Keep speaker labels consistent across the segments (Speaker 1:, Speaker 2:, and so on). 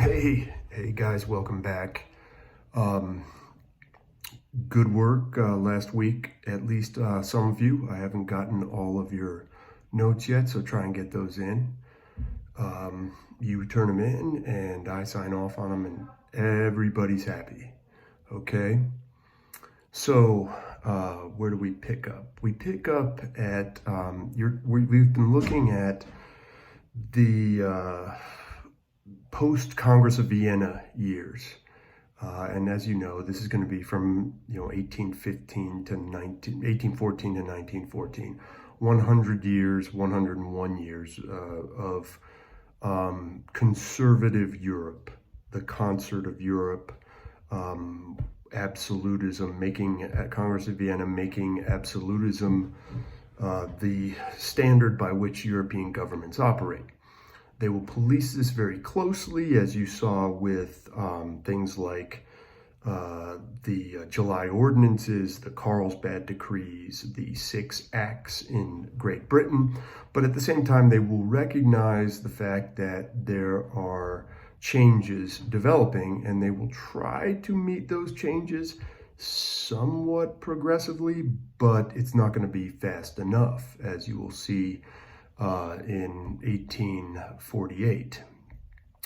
Speaker 1: Hey guys, welcome back. Um, Good work last week, at least some of you. I haven't gotten all of your notes yet, so try and get those in. You turn them in, and I sign off on them, and everybody's happy. Okay? So, where do we pick up? We pick up at, we've been looking at the post-Congress of Vienna years. And as you know, this is going to be from 1814 to 1914, 100 years, 101 years of conservative Europe, the concert of Europe, absolutism, making at Congress of Vienna, making absolutism the standard by which European governments operate. They will police this very closely, as you saw with things like the July Ordinances, the Carlsbad Decrees, the Six Acts in Great Britain. But at the same time, they will recognize the fact that there are changes developing, and they will try to meet those changes somewhat progressively, but it's not going to be fast enough, as you will see in 1848.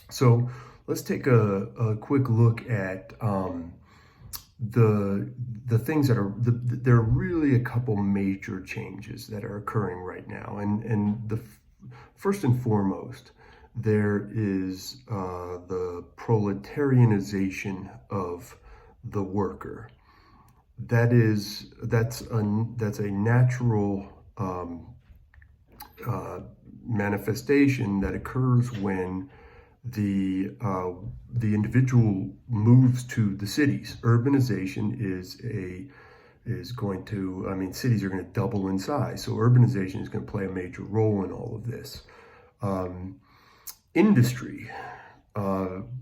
Speaker 1: So let's take a quick look at the things that are, there are really a couple major changes that are occurring right now. And the first and foremost, there is the proletarianization of the worker. That's a natural manifestation that occurs when the individual moves to the cities. Urbanization is going to, cities are going to double in size, so urbanization is going to play a major role in all of this. Industry,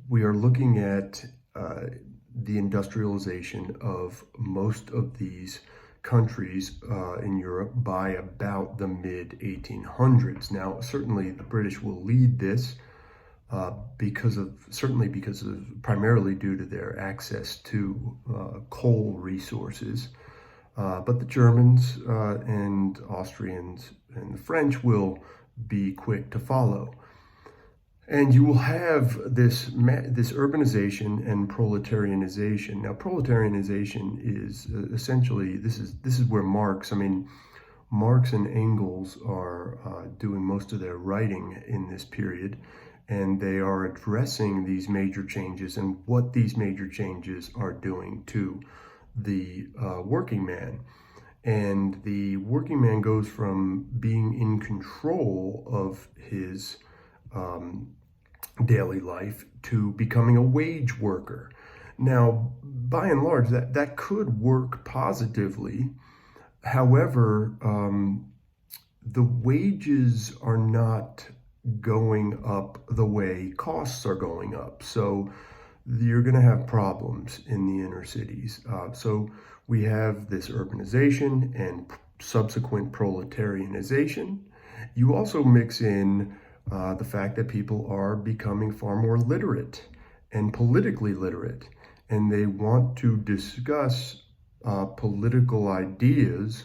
Speaker 1: we are looking at the industrialization of most of these countries in Europe by about the mid-1800s. Now, certainly the British will lead this primarily due to their access to coal resources. But the Germans and Austrians and the French will be quick to follow. And you will have this urbanization and proletarianization. Now, proletarianization is essentially, this is where Marx and Engels are doing most of their writing in this period, and they are addressing these major changes and what these major changes are doing to the working man. And the working man goes from being in control of his daily life to becoming a wage worker. Now, by and large, that could work positively. However, the wages are not going up the way costs are going up. So you're going to have problems in the inner cities. So we have this urbanization and subsequent proletarianization. You also mix in the fact that people are becoming far more literate and politically literate, and they want to discuss political ideas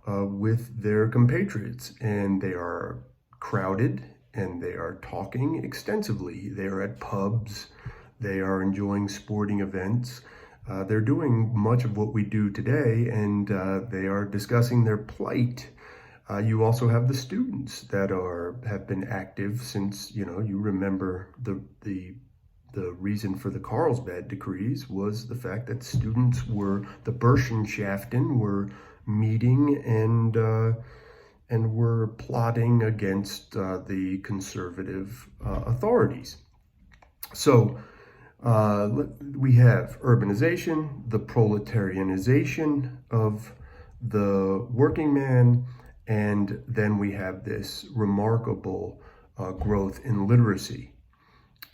Speaker 1: with their compatriots, and they are crowded and they are talking extensively. They are at pubs, they are enjoying sporting events. They're doing much of what we do today, and they are discussing their plight. You also have the students that have been active since, you remember the reason for the Carlsbad decrees was the fact that students the Burschenschaften were meeting and were plotting against the conservative authorities. So we have urbanization, the proletarianization of the working man, and then we have this remarkable growth in literacy.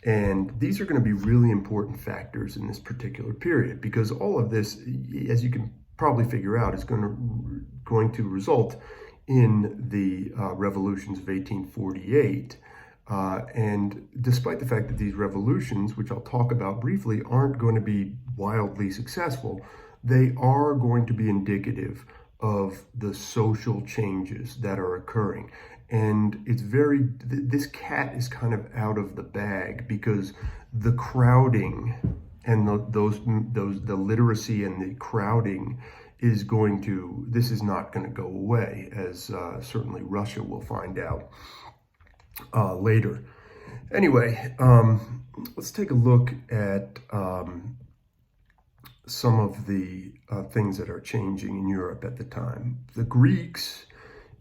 Speaker 1: And these are going to be really important factors in this particular period, because all of this, as you can probably figure out, is going to result in the revolutions of 1848, And despite the fact that these revolutions, which I'll talk about briefly, aren't going to be wildly successful, they are going to be indicative of the social changes that are occurring. And it's this cat is kind of out of the bag because the crowding and the literacy and the crowding this is not going to go away, as certainly Russia will find out later. Anyway, let's take a look at some of the things that are changing in Europe at the time. The Greeks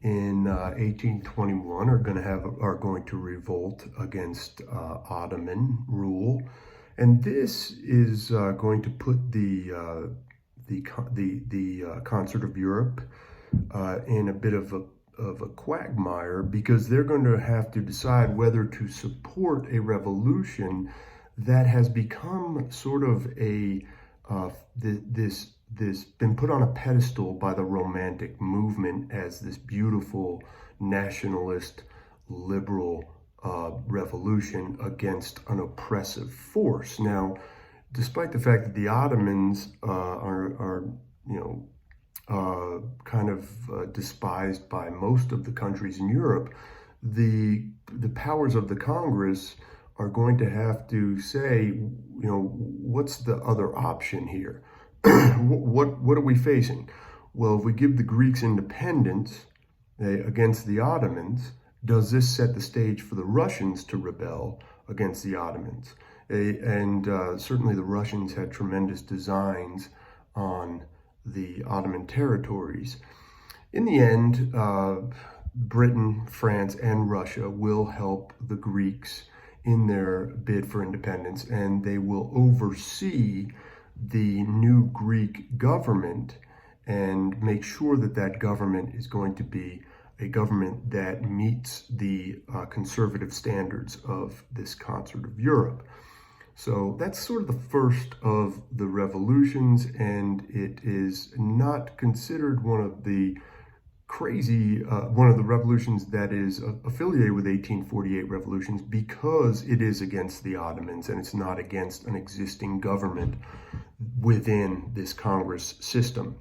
Speaker 1: in 1821 are going to revolt against Ottoman rule, and this is going to put the Concert of Europe in a bit of a quagmire, because they're going to have to decide whether to support a revolution that has become sort of this been put on a pedestal by the Romantic movement as this beautiful nationalist liberal revolution against an oppressive force. Now, despite the fact that the Ottomans are kind of despised by most of the countries in Europe, the powers of the Congress are going to have to say, what's the other option here? What are we facing? Well, if we give the Greeks independence against the Ottomans, does this set the stage for the Russians to rebel against the Ottomans? And certainly the Russians had tremendous designs on the Ottoman territories. In the end, Britain, France, and Russia will help the Greeks in their bid for independence, and they will oversee the new Greek government and make sure that that government is going to be a government that meets the conservative standards of this Concert of Europe. So that's sort of the first of the revolutions, and it is not considered one of the revolutions that is affiliated with 1848 revolutions, because it is against the Ottomans and it's not against an existing government within this Congress system.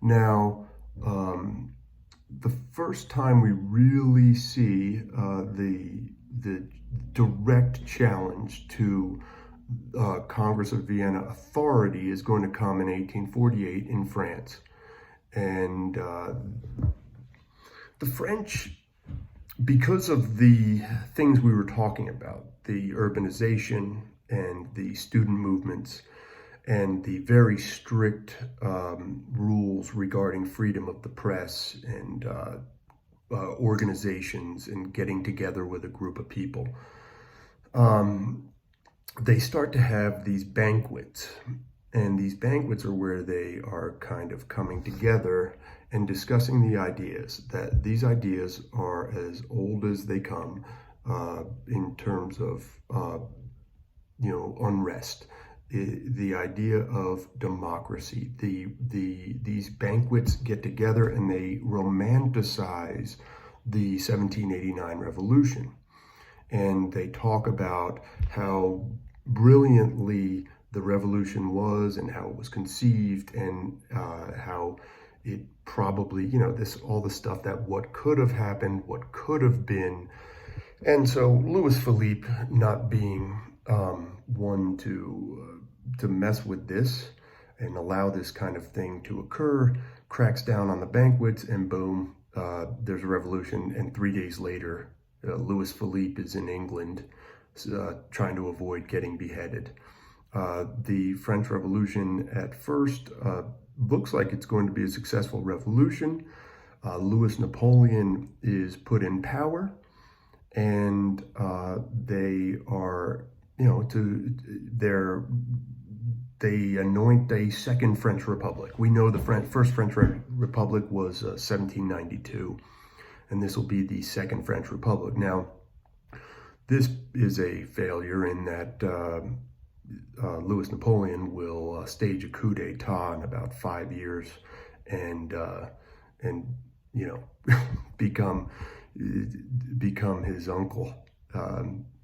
Speaker 1: Now, the first time we really see the direct challenge to Congress of Vienna authority is going to come in 1848 in France. And the French, because of the things we were talking about, the urbanization and the student movements and the very strict rules regarding freedom of the press and organizations and getting together with a group of people, they start to have these banquets. And these banquets are where they are kind of coming together and discussing the ideas. That these ideas are as old as they come in terms of unrest. The idea of democracy. These banquets get together and they romanticize the 1789 revolution, and they talk about how brilliantly the revolution was and how it was conceived, and how it probably, all the stuff that what could have happened, what could have been. And so Louis Philippe, not being one to mess with this and allow this kind of thing to occur, cracks down on the banquets, and boom, there's a revolution. And 3 days later, Louis Philippe is in England trying to avoid getting beheaded. The French Revolution at first looks like it's going to be a successful revolution. Louis Napoleon is put in power, and they are, they anoint a second French Republic. We know the first French Republic was 1792, and this will be the second French Republic. Now, this is a failure in that Louis Napoleon will stage a coup d'etat in about 5 years, and become, become his uncle,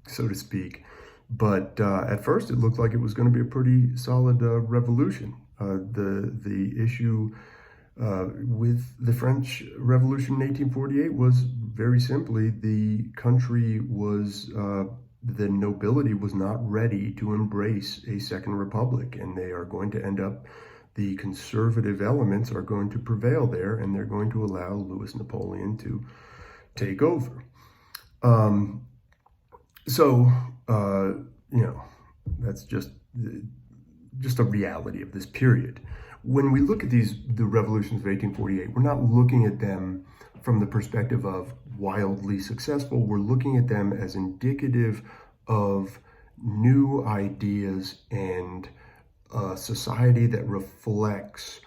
Speaker 1: so to speak. But at first, it looked like it was going to be a pretty solid revolution. The issue with the French Revolution in 1848 was very simply the country was, the nobility was not ready to embrace a second republic, and they are going to end up, the conservative elements are going to prevail there, and they're going to allow Louis Napoleon to take over. So, that's just a reality of this period. When we look at the revolutions of 1848, we're not looking at them from the perspective of wildly successful. We're looking at them as indicative of new ideas and a society that reflects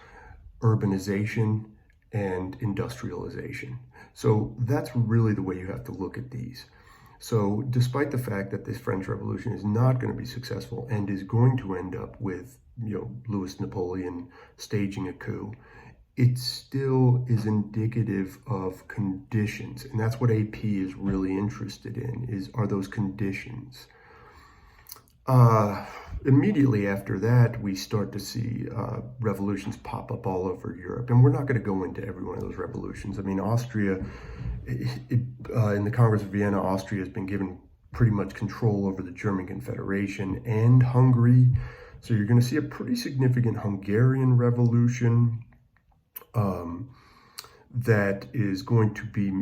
Speaker 1: urbanization and industrialization. So that's really the way you have to look at these. So despite the fact that this French Revolution is not going to be successful and is going to end up with, Louis Napoleon staging a coup, it still is indicative of conditions. And that's what AP is really interested in, are those conditions. Immediately after that, we start to see revolutions pop up all over Europe. And we're not going to go into every one of those revolutions. I mean, Austria, in the Congress of Vienna, Austria has been given pretty much control over the German Confederation and Hungary. So you're going to see a pretty significant Hungarian revolution that is going to be,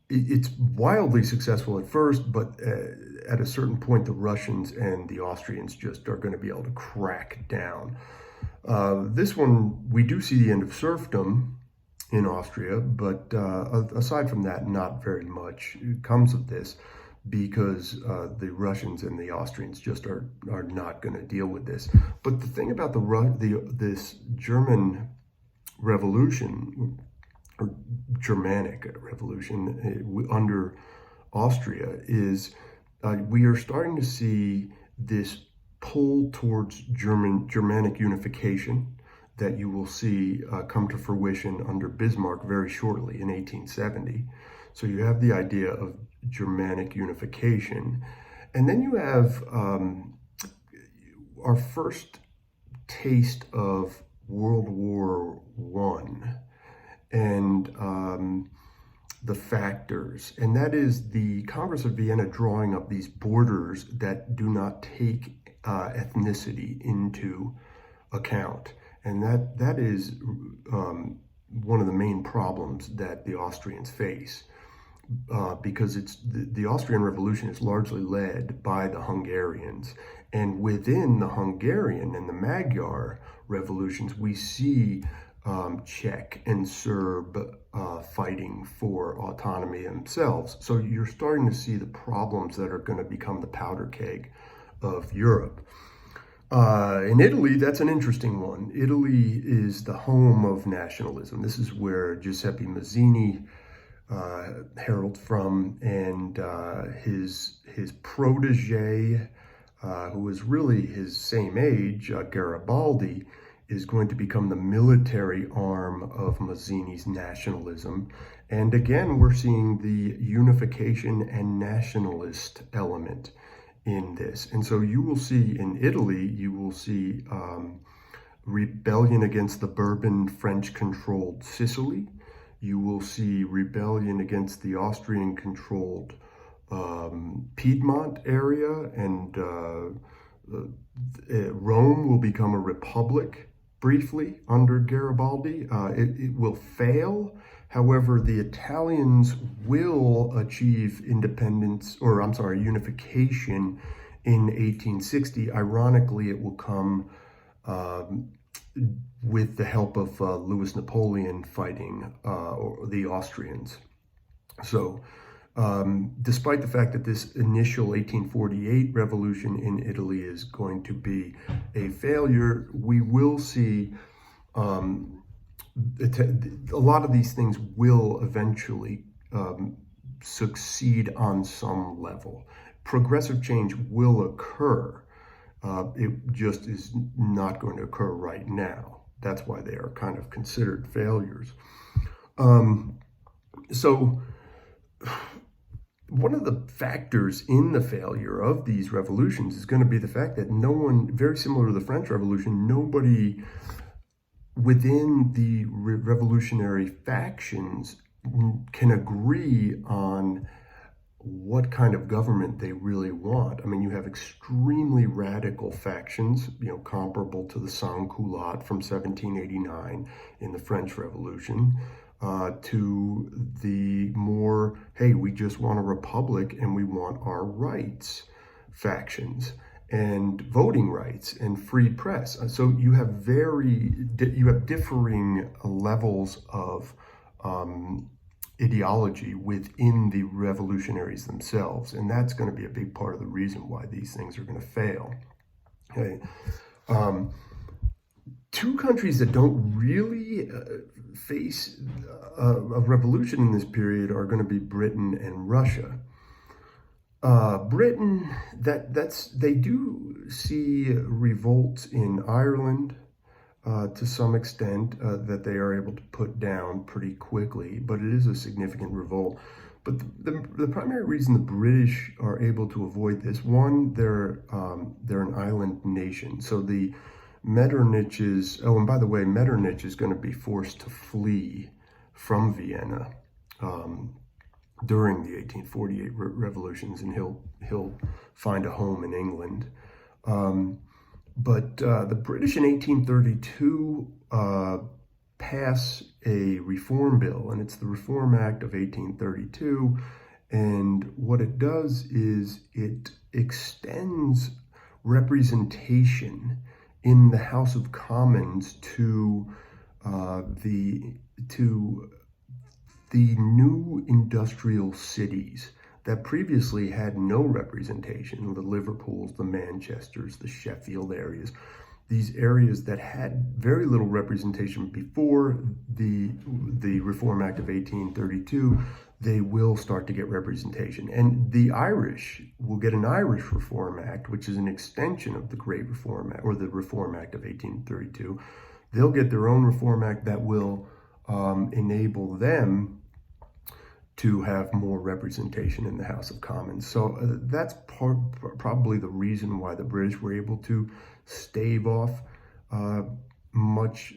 Speaker 1: it's wildly successful at first, but at a certain point, the Russians and the Austrians just are going to be able to crack down. This one, we do see the end of serfdom in Austria, but aside from that, not very much comes of this, because the Russians and the Austrians just are not going to deal with this. But the thing about this German revolution, or Germanic revolution under Austria, is we are starting to see this pull towards Germanic unification that you will see come to fruition under Bismarck very shortly in 1870. So you have the idea of Germanic unification. And then you have our first taste of World War I and the factors. And that is the Congress of Vienna drawing up these borders that do not take ethnicity into account. And that is one of the main problems that the Austrians face. Because the Austrian Revolution is largely led by the Hungarians. And within the Hungarian and the Magyar revolutions, we see Czech and Serb fighting for autonomy themselves. So you're starting to see the problems that are going to become the powder keg of Europe. In Italy, that's an interesting one. Italy is the home of nationalism. This is where Giuseppe Mazzini heralded from, and his protege, who was really his same age, Garibaldi, is going to become the military arm of Mazzini's nationalism. And again, we're seeing the unification and nationalist element in this. And so you will see in Italy, you will see rebellion against the Bourbon French-controlled Sicily. You will see rebellion against the Austrian-controlled Piedmont area, and Rome will become a republic briefly under Garibaldi. It will fail. However, the Italians will achieve independence, or I'm sorry, unification in 1860. Ironically, it will come with the help of Louis Napoleon fighting the Austrians. So despite the fact that this initial 1848 revolution in Italy is going to be a failure, we will see a lot of these things will eventually succeed on some level. Progressive change will occur. It just is not going to occur right now. That's why they are kind of considered failures. So one of the factors in the failure of these revolutions is going to be the fact that no one, very similar to the French Revolution, nobody within the revolutionary factions can agree on what kind of government they really want. I mean, you have extremely radical factions, comparable to the sans-culottes from 1789 in the French Revolution, to the more, hey, we just want a republic and we want our rights factions, and voting rights and free press. So you have differing levels of ideology within the revolutionaries themselves, and that's going to be a big part of the reason why these things are going to fail. Okay. Two countries that don't really face a revolution in this period are going to be Britain and Russia. Britain, they do see revolts in Ireland to some extent that they are able to put down pretty quickly, but it is a significant revolt. But the primary reason the British are able to avoid this, one, they're an island nation, so the Metterniches. Oh, and by the way, Metternich is going to be forced to flee from Vienna during the 1848 revolutions, and he'll find a home in England. But the British in 1832 pass a reform bill, and it's the Reform Act of 1832. And what it does is it extends representation in the House of Commons to the new industrial cities that previously had no representation, the Liverpools, the Manchesters, the Sheffield areas, these areas that had very little representation before the Reform Act of 1832, they will start to get representation. And the Irish will get an Irish Reform Act, which is an extension of the Great Reform Act, or the Reform Act of 1832. They'll get their own Reform Act that will enable them to have more representation in the House of Commons. So that's probably the reason why the British were able to stave off much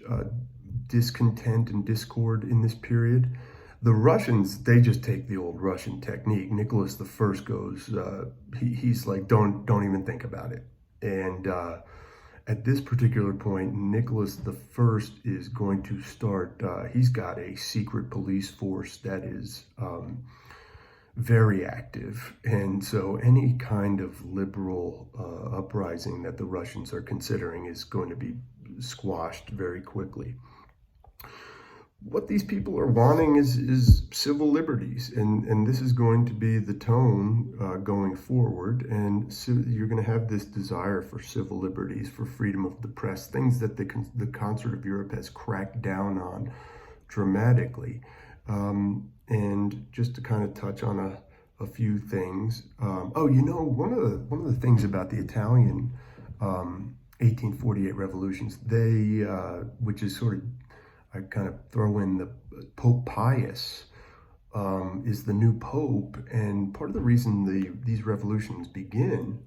Speaker 1: discontent and discord in this period. The Russians, they just take the old Russian technique. Nicholas I goes, he's like, don't even think about it. And at this particular point, Nicholas I is going to start, he's got a secret police force that is very active. And so any kind of liberal uprising that the Russians are considering is going to be squashed very quickly. What these people are wanting is civil liberties, and this is going to be the tone going forward. And so you're going to have this desire for civil liberties, for freedom of the press, things that the Concert of Europe has cracked down on dramatically. And just to kind of touch on a few things. One of the things about the Italian 1848 revolutions, which is sort of, I kind of throw in the Pope Pius is the new Pope, and part of the reason these revolutions begin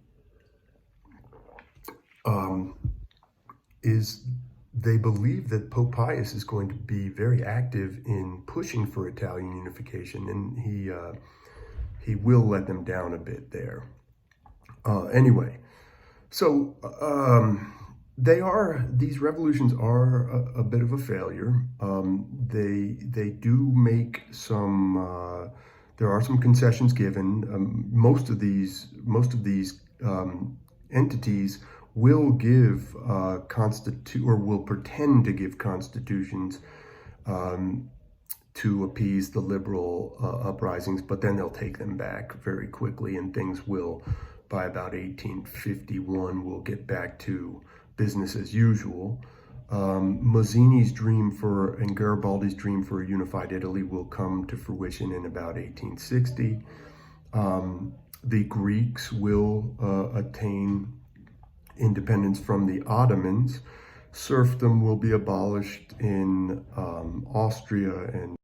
Speaker 1: is they believe that Pope Pius is going to be very active in pushing for Italian unification, and he will let them down a bit there. Anyway, so these revolutions are a bit of a failure. They do make some. There are some concessions given. Most of these entities will give will pretend to give constitutions to appease the liberal uprisings, but then they'll take them back very quickly, and things will, by about 1851, will get back to business as usual. Mazzini's dream and Garibaldi's dream for a unified Italy will come to fruition in about 1860. The Greeks will attain independence from the Ottomans. Serfdom will be abolished in Austria and